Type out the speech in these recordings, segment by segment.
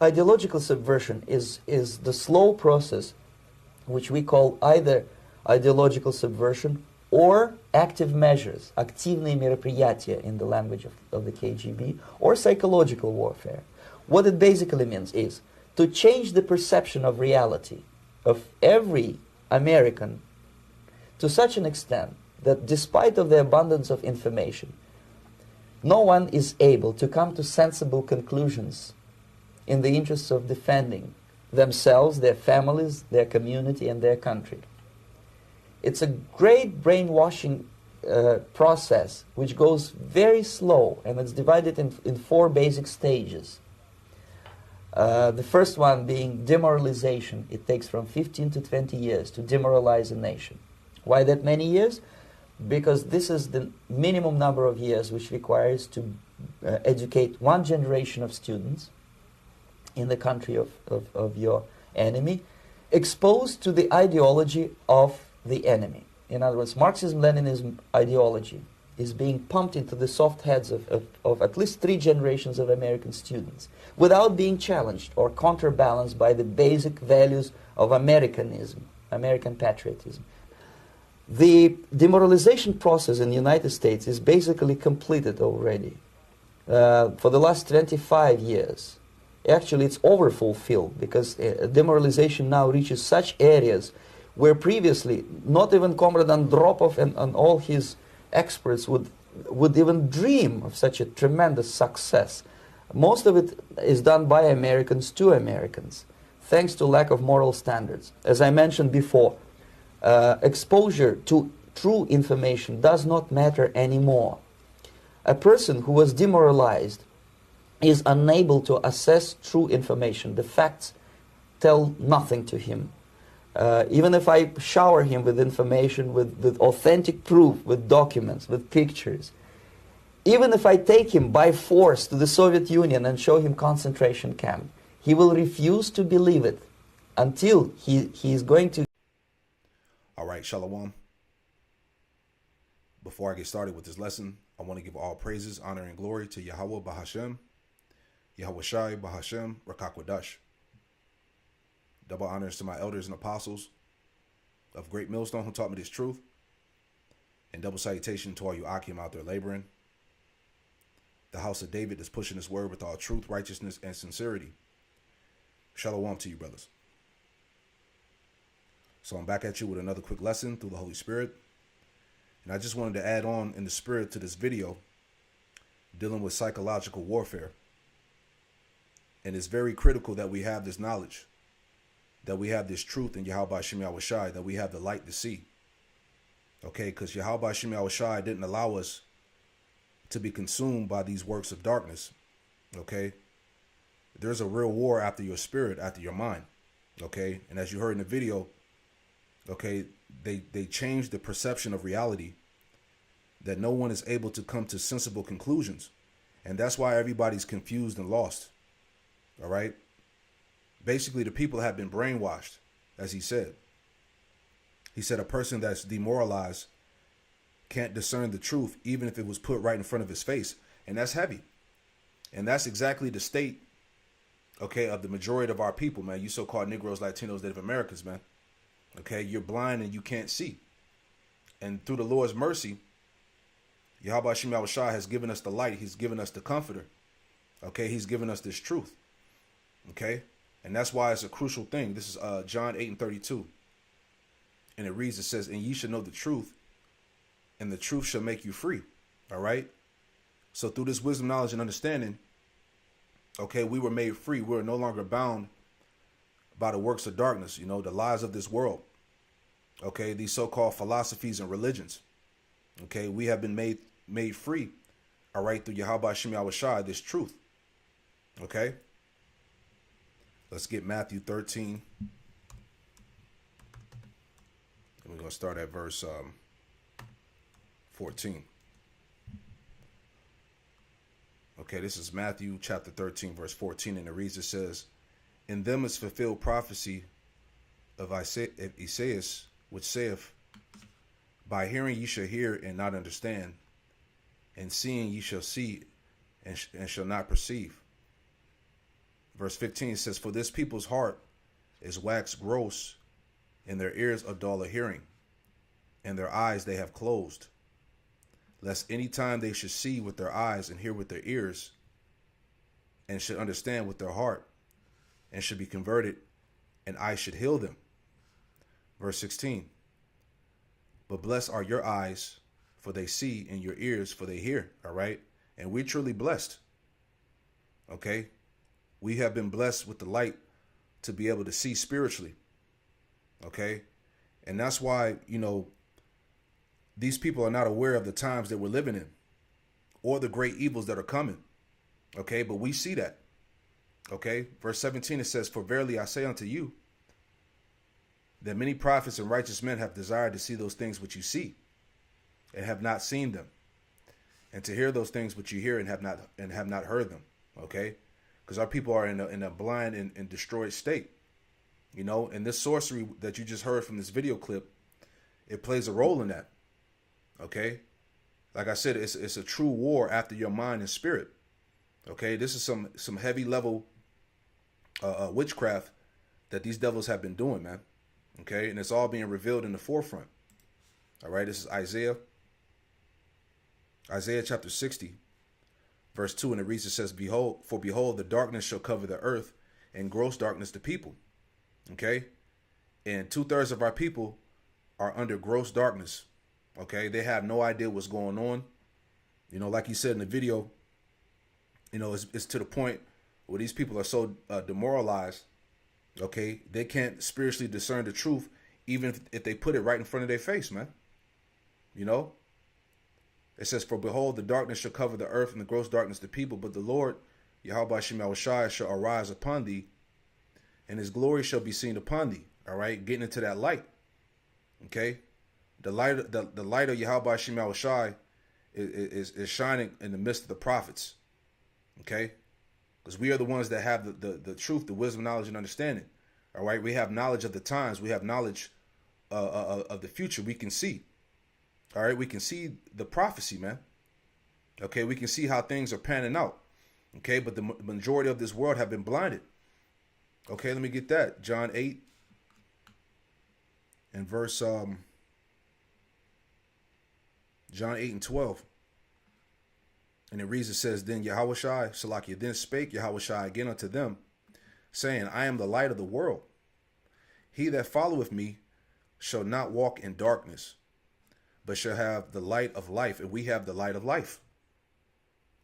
Ideological subversion is the slow process which we call either ideological subversion or active measures, активные мероприятия in the language of the KGB, or psychological warfare. What it basically means is to change the perception of reality of every American to such an extent that despite of the abundance of information, no one is able to come to sensible conclusions in the interests of defending themselves, their families, their community, and their country. It's a great brainwashing process which goes very slow, and it's divided in 4 basic stages. The first one being demoralization. It takes from 15 to 20 years to demoralize a nation. Why that many years? Because this is the minimum number of years which requires to educate one generation of students in the country of your enemy, exposed to the ideology of the enemy. In other words, Marxism-Leninism ideology is being pumped into the soft heads of at least 3 generations of American students without being challenged or counterbalanced by the basic values of Americanism, American patriotism. The demoralization process in the United States is basically completed already. For the last 25 years, actually it's overfulfilled, because demoralization now reaches such areas where previously not even Comrade Andropov and all his experts would even dream of such a tremendous success. Most of it is done by Americans to Americans, thanks to lack of moral standards. As I mentioned before, exposure to true information does not matter anymore. A person who was demoralized is unable to assess true information. The facts tell nothing to him. Even if I shower him with information, with authentic proof, with documents, with pictures, even if I take him by force to the Soviet Union and show him concentration camp, he will refuse to believe it until he is going to... All right, Shalom. Before I get started with this lesson, I want to give all praises, honor, and glory to Yahawah BAHASHAM, YAHAWASHI, BAHASHAM, RICANS. Double honors to my elders and apostles of Great Millstone who taught me this truth. And double salutation to all you Akim out there laboring. The house of David is pushing this word with all truth, righteousness, and sincerity. Shalom to you, brothers. So I'm back at you with another quick lesson through the Holy Spirit. And I just wanted to add on in the spirit to this video dealing with psychological warfare. And it's very critical that we have this knowledge, that we have this truth in YAHAWASHI, that we have the light to see. Okay, because YAHAWASHI didn't allow us to be consumed by these works of darkness. Okay, there's a real war after your spirit, after your mind. Okay, and as you heard in the video, okay, they changed the perception of reality, that no one is able to come to sensible conclusions. And that's why everybody's confused and lost. All right. Basically, the people have been brainwashed, as he said. He said a person that's demoralized can't discern the truth, even if it was put right in front of his face. And that's heavy. And that's exactly the state, okay, of the majority of our people, man. You so-called Negroes, Latinos, Native Americans, man. Okay, you're blind and you can't see. And through the Lord's mercy, YAHAWASHI has given us the light. He's given us the comforter. Okay, he's given us this truth. Okay. And that's why it's a crucial thing. This is John 8:32. And it reads, it says, and ye shall know the truth, and the truth shall make you free. All right. So through this wisdom, knowledge, and understanding, okay, we were made free. We're no longer bound by the works of darkness, you know, the lies of this world. Okay, these so-called philosophies and religions. Okay, we have been made free. All right, through YAHAWASHI, this truth. Okay. Let's get Matthew 13. And we're going to start at verse 14. Okay, this is Matthew chapter 13, verse 14. And it reads, it says, in them is fulfilled prophecy of Isaiah, which saith, by hearing ye shall hear and not understand, and seeing ye shall see and shall not perceive. Verse 15 says, for this people's heart is waxed gross, and their ears are dull of hearing, and their eyes they have closed, lest any time they should see with their eyes and hear with their ears, and should understand with their heart, and should be converted, and I should heal them. Verse 16, but blessed are your eyes, for they see, and your ears, for they hear. All right. And we're truly blessed. Okay. We have been blessed with the light to be able to see spiritually. Okay. And that's why, you know, these people are not aware of the times that we're living in or the great evils that are coming. Okay. But we see that. Okay. Verse 17, it says, for verily I say unto you, that many prophets and righteous men have desired to see those things which you see, and have not seen them, and to hear those things which you hear and have not heard them. Okay, because our people are in a blind and destroyed state. You know, and this sorcery that you just heard from this video clip, it plays a role in that. Okay, like I said, it's a true war after your mind and spirit. Okay, this is some heavy level witchcraft that these devils have been doing, man. Okay, and it's all being revealed in the forefront. All right, this is Isaiah chapter 60, verse 2, and it reads, it says, behold, the darkness shall cover the earth, and gross darkness the people. Okay, and 2/3 of our people are under gross darkness. Okay, they have no idea what's going on. You know, like you said in the video, you know, it's to the point where these people are so demoralized. Okay, they can't spiritually discern the truth, even if they put it right in front of their face, man. You know, it says, for behold, the darkness shall cover the earth, and the gross darkness the people, but the Lord, YAHAWASHI, shall arise upon thee, and his glory shall be seen upon thee. All right, getting into that light. Okay, the light of YAHAWASHI is shining in the midst of the prophets. Okay, because we are the ones that have the truth, the wisdom, knowledge, and understanding. All right, we have knowledge of the times. We have knowledge of the future. We can see. All right, we can see the prophecy, man. Okay, we can see how things are panning out. Okay, but the majority of this world have been blinded. Okay, let me get that. John 8 and verse John 8 and 12. And it reads, it says, then Yahawashi, Salakia, then spake Yahawashi again unto them, saying, I am the light of the world. He that followeth me shall not walk in darkness, but shall have the light of life. And we have the light of life.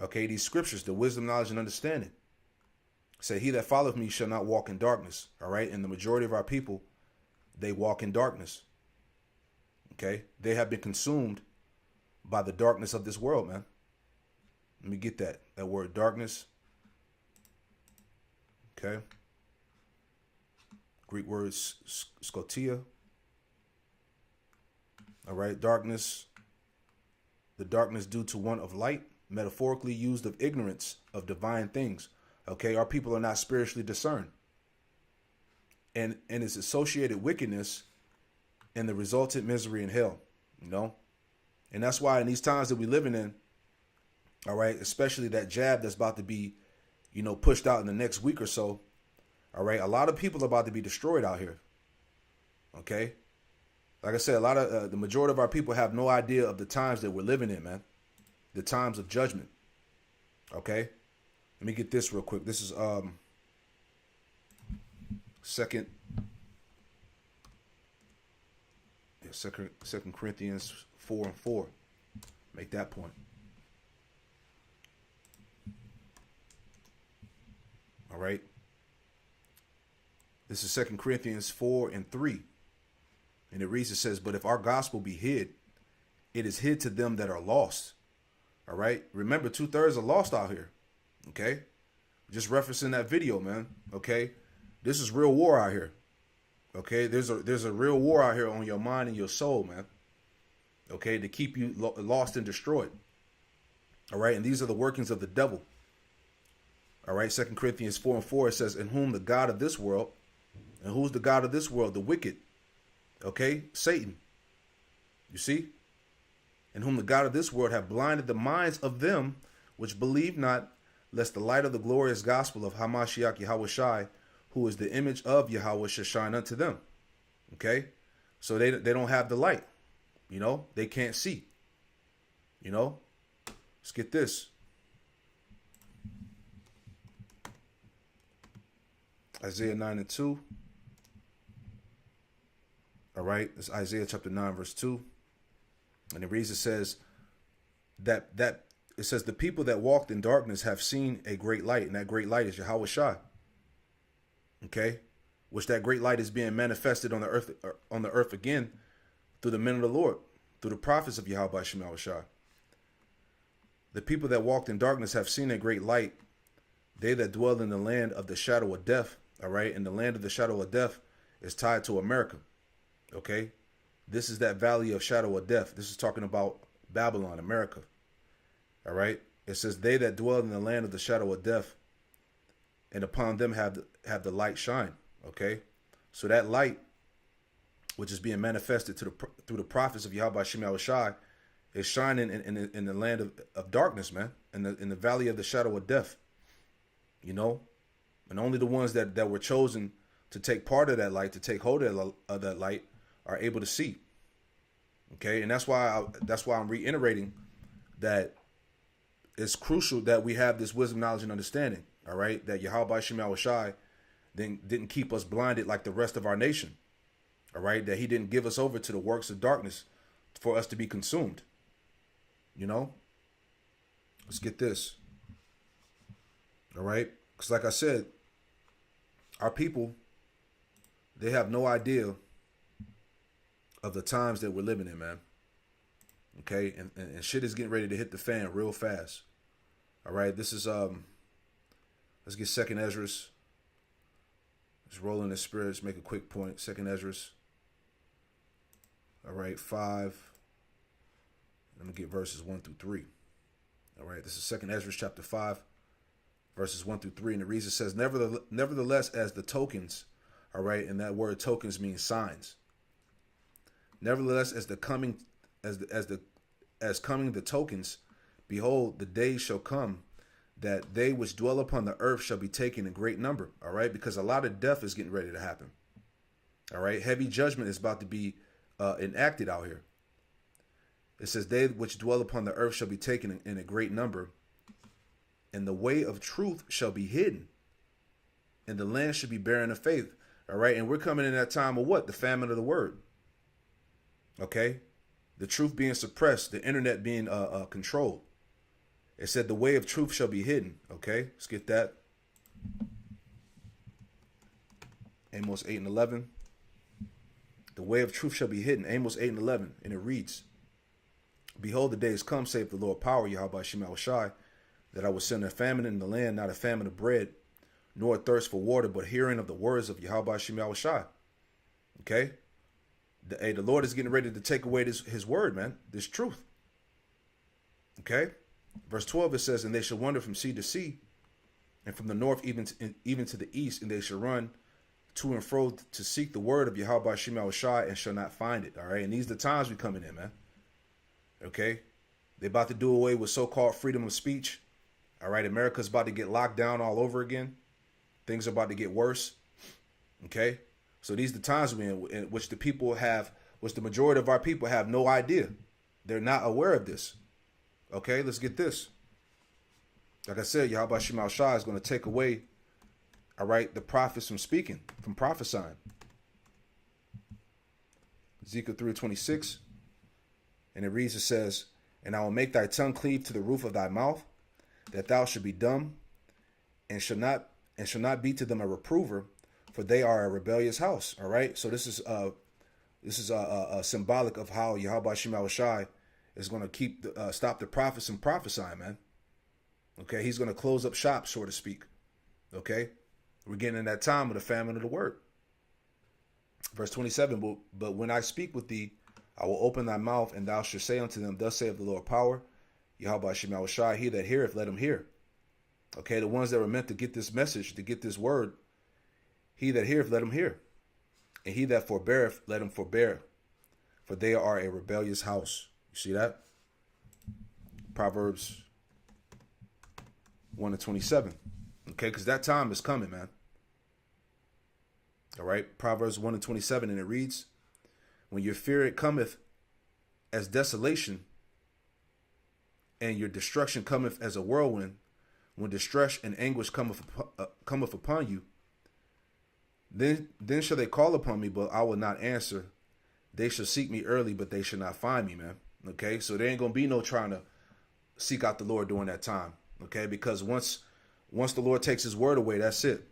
Okay, these scriptures, the wisdom, knowledge, and understanding, say, he that followeth me shall not walk in darkness. All right, and the majority of our people, they walk in darkness. Okay, they have been consumed by the darkness of this world, man. Let me get that word, darkness. Okay. Greek word skotia. All right, darkness. The darkness due to one of light, metaphorically used of ignorance of divine things. Okay, our people are not spiritually discerned. And its associated wickedness and the resultant misery in hell, you know? And that's why in these times that we're living in, all right, especially that jab that's about to be, you know, pushed out in the next week or so. All right, a lot of people are about to be destroyed out here. Okay, like I said, a lot of the majority of our people have no idea of the times that we're living in, man. The times of judgment. Okay, let me get this real quick. This is Second Corinthians 4 and 4. Make that point. All right. This is 2 Corinthians 4 and 3. And it reads, it says, but if our gospel be hid, it is hid to them that are lost. All right. Remember, 2/3 are lost out here. Okay. Just referencing that video, man. Okay. This is real war out here. Okay. There's a real war out here on your mind and your soul, man. Okay. To keep you lost and destroyed. All right. And these are the workings of the devil. All right, 2 Corinthians 4 and 4, it says, in whom the God of this world, and who's the God of this world? The wicked. Okay, Satan. You see? In whom the God of this world have blinded the minds of them which believe not, lest the light of the glorious gospel of Hamashiach Yahawashi, who is the image of Yahweh, should shine unto them. Okay? So they don't have the light. You know? They can't see. You know? Let's get this. Isaiah 9 and 2. All right? It's Isaiah chapter 9, verse 2. And it reads, it says, it says, the people that walked in darkness have seen a great light, and that great light is Yahawashi. Okay? Which that great light is being manifested on the earth again through the men of the Lord, through the prophets of Yahweh Shemawashi. The people that walked in darkness have seen a great light. They that dwell in the land of the shadow of death, all right? And the land of the shadow of death is tied to America, okay? This is that valley of shadow of death. This is talking about Babylon, America, all right? It says, they that dwell in the land of the shadow of death, and upon them have the light shine, okay? So that light, which is being manifested through the prophets of Yahweh Shemawashi, is shining in the land of darkness, man, in the valley of the shadow of death, you know? And only the ones that were chosen to take part of that light, to take hold of that light, are able to see. Okay, and that's why I'm reiterating that it's crucial that we have this wisdom, knowledge, and understanding. All right, that Yahweh Shemawashi didn't keep us blinded like the rest of our nation. All right, that he didn't give us over to the works of darkness for us to be consumed. You know, let's get this. All right, because like I said, our people, they have no idea of the times that we're living in, man. Okay, and shit is getting ready to hit the fan real fast. All right, this is let's get Second Esdras. Let's roll in the spirits, make a quick point. Second Esdras. All right, 5. Let me get verses 1 through 3. All right, this is Second Esdras chapter 5, verses 1 through 3, and the reason says, nevertheless, as the tokens, all right, and that word tokens means signs. Nevertheless, as coming the tokens, behold, the days shall come that they which dwell upon the earth shall be taken in great number. All right, because a lot of death is getting ready to happen. All right, heavy judgment is about to be enacted out here. It says, they which dwell upon the earth shall be taken in a great number, and the way of truth shall be hidden, and the land shall be barren of faith. All right, and we're coming in that time of what? The famine of the word. Okay, the truth being suppressed, the internet being controlled. It said the way of truth shall be hidden. Okay, let's get that. Amos 8 and 11. The way of truth shall be hidden. Amos 8 and 11. And it reads, behold, the days come, saith the Lord power, Yahweh Shemawashi, that I will send a famine in the land, not a famine of bread, nor a thirst for water, but hearing of the words of Yahweh Shemawashi. Okay. The Lord is getting ready to take away his word, man, this truth. Okay? Verse 12, it says, and they shall wander from sea to sea, and from the north even to the east, and they shall run to and fro to seek the word of Yahweh Shemawashi, and shall not find it. All right? And these are the times we're coming in, man. Okay? They're about to do away with so-called freedom of speech. All right? America's about to get locked down all over again. Things are about to get worse. Okay? So these are the times we're in which the majority of our people have no idea. They're not aware of this. Okay, let's get this. Like I said, Yahweh Shemawashi is going to take away, all right, the prophets from speaking, from prophesying. Ezekiel 3:26, and it reads, it says, and I will make thy tongue cleave to the roof of thy mouth, that thou should be dumb, and shall not be to them a reprover, for they are a rebellious house. All right, so this is symbolic of how Yahweh Shemawashi is going to stop the prophets from prophesying, man. Okay, he's going to close up shop, so to speak. Okay, we're getting in that time of the famine of the word. Verse 27, but when I speak with thee, I will open thy mouth, and thou shalt say unto them, thus saith the Lord power, Yahweh Shemawashi, he that heareth, let him hear. Okay, the ones that were meant to get this message, to get this word, he that heareth, let him hear. And he that forbeareth, let him forbear. For they are a rebellious house. You see that? Proverbs 1 and 27. Okay, because that time is coming, man. All right, Proverbs 1 and 27, and it reads, when your fear cometh as desolation, and your destruction cometh as a whirlwind, when distress and anguish cometh upon you, then shall they call upon me, but I will not answer. They shall seek me early, but they shall not find me, man. Okay, so there ain't gonna be no trying to seek out the Lord during that time. Okay, because once the Lord takes his word away, that's it.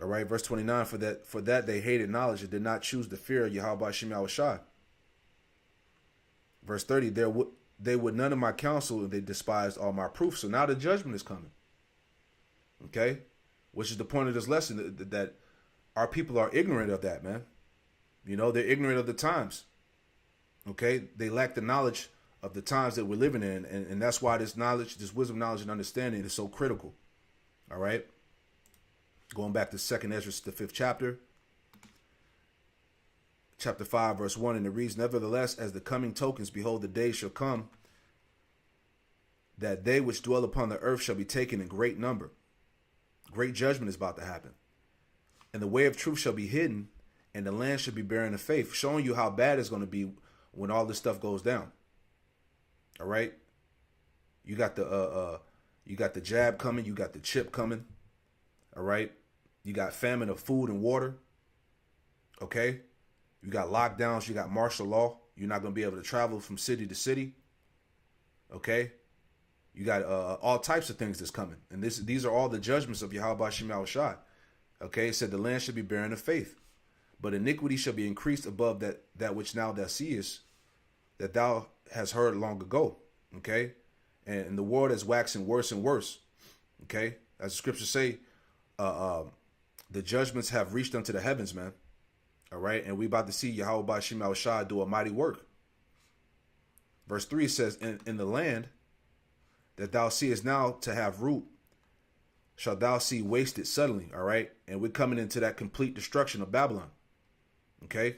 All right, verse 29, for that they hated knowledge and did not choose the fear of YAHAWASHI. Verse 30, they would none of my counsel, and they despised all my proof. So now the judgment is coming. Okay, which is the point of this lesson, that our people are ignorant of that, man. You know, they're ignorant of the times. Okay, they lack the knowledge of the times that we're living in, and that's why this knowledge, this wisdom, knowledge, and understanding is so critical. All right, going back to 2nd Ezra, the 5th chapter, chapter 5, verse 1, and it reads, nevertheless, as the coming tokens, behold, the day shall come that they which dwell upon the earth shall be taken in great number. Great judgment is about to happen, and the way of truth shall be hidden, and the land shall be barren of faith, showing you how bad it's going to be when all this stuff goes down. All right, you got the jab coming, you got the chip coming. All right, you got famine of food and water. Okay, you got lockdowns, you got martial law. You're not going to be able to travel from city to city. Okay, you got all types of things that's coming, and these are all the judgments of YAHAWASHI. Okay, it said the land should be barren of faith, but iniquity shall be increased above that which now thou seest, that thou hast heard long ago. Okay, and the world is waxing worse and worse. Okay, as the scriptures say, the judgments have reached unto the heavens, man. All right, and we about to see YAHAWASHI do a mighty work. Verse 3 says, in the land that thou seest now to have root, shall thou see wasted suddenly. All right, and we're coming into that complete destruction of Babylon. Okay,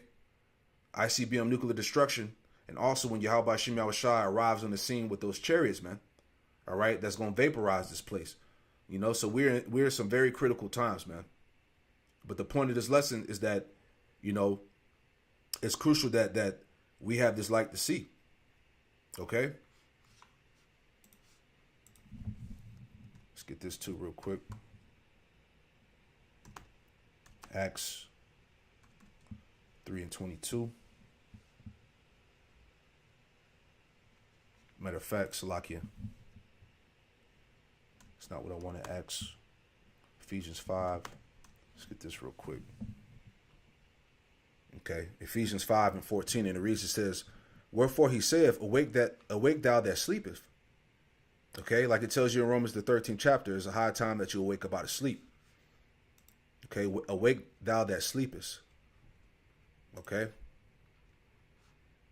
ICBM nuclear destruction, and also when YAHAWASHI arrives on the scene with those chariots, man. All right, that's going to vaporize this place. You know, so we're in some very critical times, man. But the point of this lesson is that, you know, it's crucial that we have this light to see. Okay, let's get this too real quick. Acts 3 and 22. Matter of fact, Salakia, it's not what I want to ask. Ephesians 5. Let's get this real quick. Okay, Ephesians 5 and 14, and it reads, it says, wherefore he saith, awake thou that sleepeth. Okay, like it tells you in Romans the 13th chapter, it's a high time that you awake up out of sleep. Okay, awake thou that sleepest. Okay,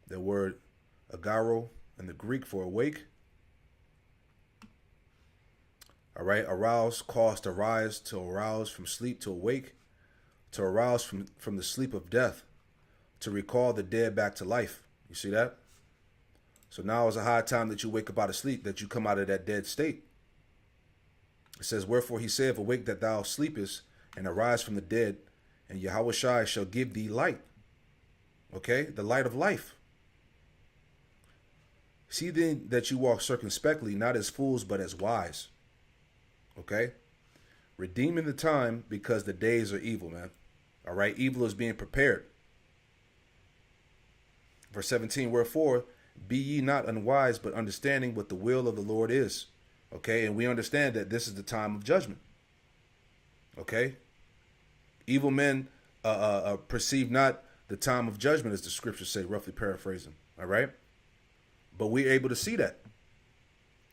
the word agaro in the Greek for awake. All right, arouse, cause to rise, to arouse from sleep, to awake, to arouse from the sleep of death, to recall the dead back to life. You see that? So now is a high time that you wake up out of sleep, that you come out of that dead state. It says, wherefore he saith, awake that thou sleepest, and arise from the dead, and YAHAWASHI shall give thee light. Okay, the light of life. See then that you walk circumspectly, not as fools, but as wise. Okay, redeeming the time, because the days are evil, man. All right, evil is being prepared. Verse 17, wherefore be ye not unwise, but understanding what the will of the Lord is. Okay, and we understand that this is the time of judgment. Okay, evil men perceive not the time of judgment, as the scriptures say, roughly paraphrasing. All right, but we're able to see that.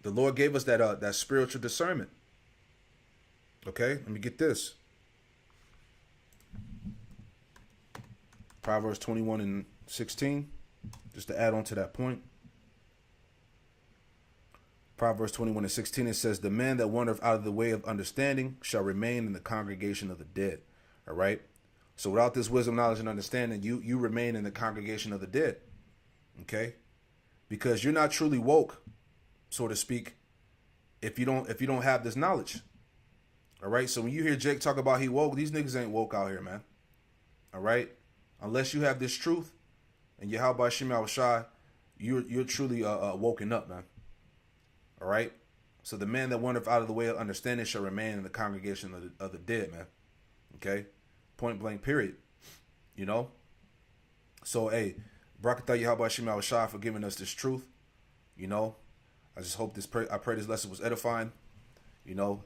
The Lord gave us that spiritual discernment. Okay, let me get this. Proverbs 21 and 16, just to add on to that point. Proverbs 21 and 16, it says, the man that wandereth out of the way of understanding shall remain in the congregation of the dead. All right, so without this wisdom, knowledge, and understanding, you remain in the congregation of the dead. Okay, because you're not truly woke, so to speak, if you don't have this knowledge. All right. So when you hear Jake talk about he woke, these niggas ain't woke out here, man. All right. Unless you have this truth and YAHAWASHI YAHAWASHI, you're truly woken up, man. All right. So the man that wandereth out of the way of understanding shall remain in the congregation of the dead, man. Okay. Point blank, period. You know. So hey, Barakatah YAHAWASHI YAHAWASHI for giving us this truth. You know. I just hope I pray this lesson was edifying. You know.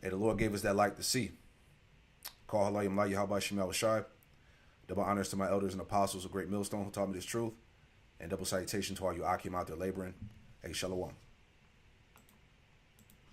Hey, the Lord gave us that light to see. Call halal YAHAWASHI YAHAWASHI. Double honors to my elders and apostles of Great Millstone who taught me this truth. And double salutation to all you Akim out there laboring. Hey, Shalom.